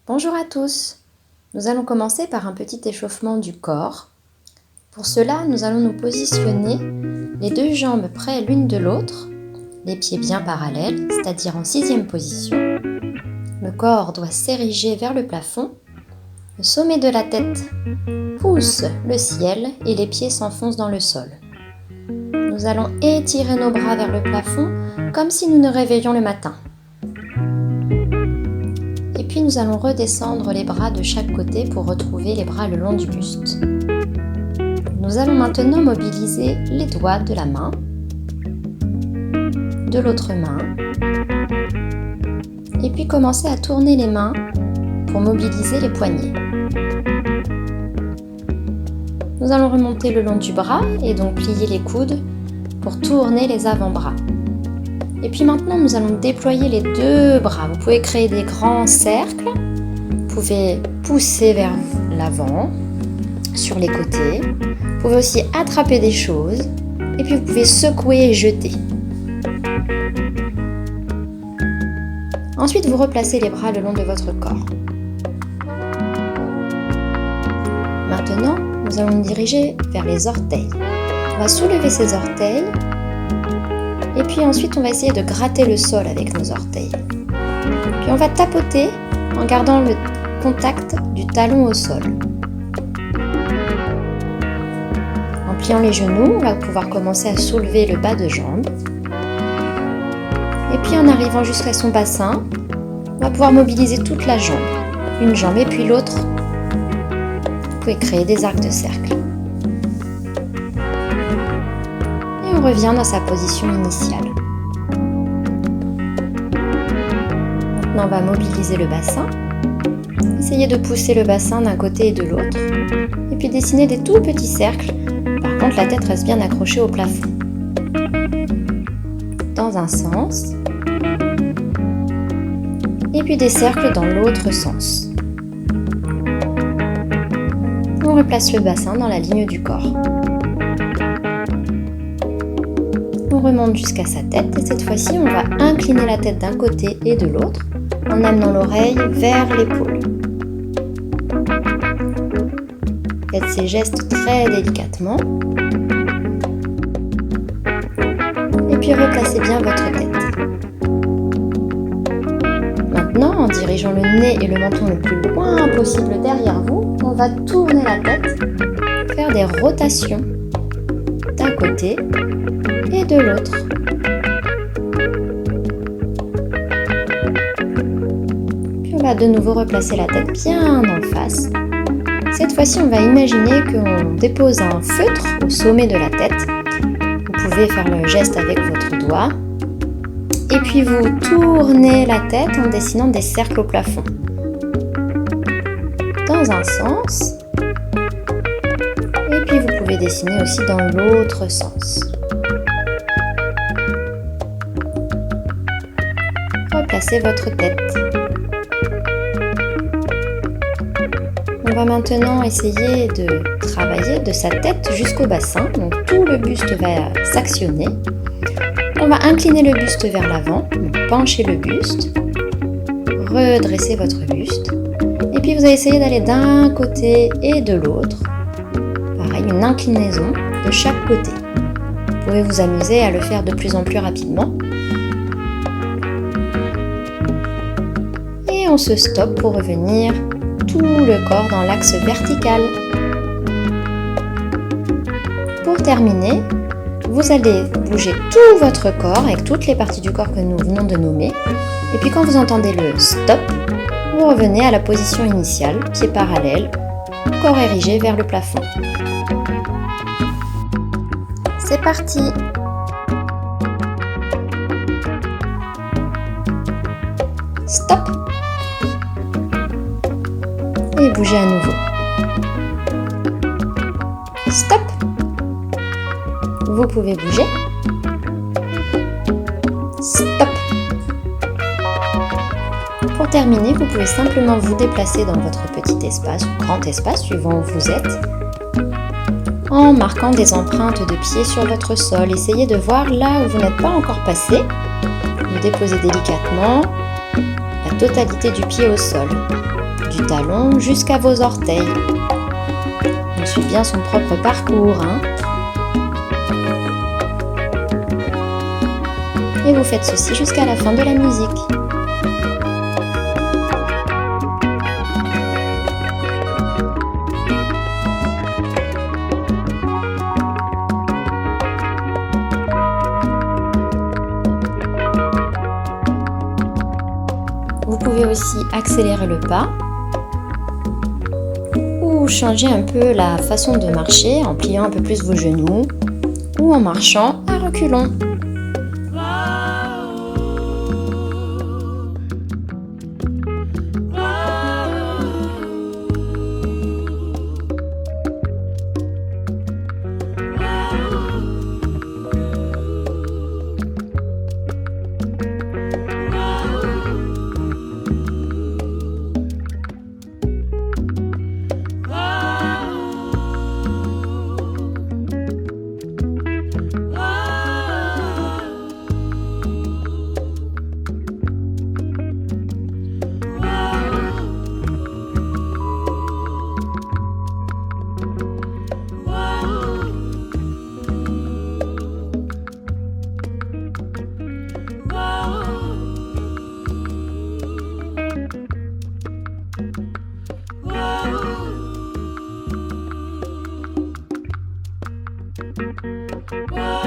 Bonjour à tous. Nous allons commencer par un petit échauffement du corps. Pour cela, nous allons nous positionner les deux jambes près l'une de l'autre, les pieds bien parallèles, c'est-à-dire en 6e position. Le corps doit s'ériger vers le plafond. Le sommet de la tête pousse le ciel et les pieds s'enfoncent dans le sol. Nous allons étirer nos bras vers le plafond comme si nous nous réveillions le matin. Et puis nous allons redescendre les bras de chaque côté pour retrouver les bras le long du buste. Nous allons maintenant mobiliser les doigts de la main, de l'autre main, et puis commencer à tourner les mains pour mobiliser les poignets. Nous allons remonter le long du bras et donc plier les coudes pour tourner les avant-bras. Et puis maintenant, nous allons déployer les deux bras. Vous pouvez créer des grands cercles. Vous pouvez pousser vers l'avant, sur les côtés. Vous pouvez aussi attraper des choses. Et puis vous pouvez secouer et jeter. Ensuite, vous replacez les bras le long de votre corps. Maintenant, nous allons nous diriger vers les orteils. On va soulever ces orteils. Et puis ensuite, on va essayer de gratter le sol avec nos orteils. Puis on va tapoter en gardant le contact du talon au sol. En pliant les genoux, on va pouvoir commencer à soulever le bas de jambe. Et puis en arrivant jusqu'à son bassin, on va pouvoir mobiliser toute la jambe. Une jambe et puis l'autre. Vous pouvez créer des arcs de cercle. On revient dans sa position initiale. Maintenant, on va mobiliser le bassin. Essayez de pousser le bassin d'un côté et de l'autre. Et puis dessiner des tout petits cercles. Par contre, la tête reste bien accrochée au plafond. Dans un sens. Et puis des cercles dans l'autre sens. On replace le bassin dans la ligne du corps. On remonte jusqu'à sa tête et cette fois-ci, on va incliner la tête d'un côté et de l'autre en amenant l'oreille vers l'épaule. Faites ces gestes très délicatement. Et puis replacez bien votre tête. Maintenant, en dirigeant le nez et le menton le plus loin possible derrière vous, on va tourner la tête, faire des rotations d'un côté et de l'autre. Puis on va de nouveau replacer la tête bien en face. Cette fois-ci, on va imaginer qu'on dépose un feutre au sommet de la tête. Vous pouvez faire le geste avec votre doigt. Et puis vous tournez la tête en dessinant des cercles au plafond. Dans un sens. Et puis vous pouvez dessiner aussi dans l'autre sens. Replacez votre tête. On va maintenant essayer de travailler de sa tête jusqu'au bassin. Donc tout le buste va s'actionner. On va incliner le buste vers l'avant, pencher le buste, redresser votre buste. Et puis vous allez essayer d'aller d'un côté et de l'autre. Pareil, une inclinaison de chaque côté. Vous pouvez vous amuser à le faire de plus en plus rapidement. Et on se stoppe pour revenir tout le corps dans l'axe vertical. Pour terminer, vous allez bouger tout votre corps avec toutes les parties du corps que nous venons de nommer. Et puis quand vous entendez le stop, vous revenez à la position initiale, pieds parallèles, corps érigé vers le plafond. C'est parti! Stop! Et bougez à nouveau. Stop! Vous pouvez bouger. Stop! Pour terminer, vous pouvez simplement vous déplacer dans votre petit espace ou grand espace, suivant où vous êtes, en marquant des empreintes de pieds sur votre sol. Essayez de voir là où vous n'êtes pas encore passé. Vous déposez délicatement la totalité du pied au sol, du talon jusqu'à vos orteils. On suit bien son propre parcours, hein. Et vous faites ceci jusqu'à la fin de la musique. Vous pouvez aussi accélérer le pas ou changer un peu la façon de marcher en pliant un peu plus vos genoux ou en marchant à reculons. Whoa.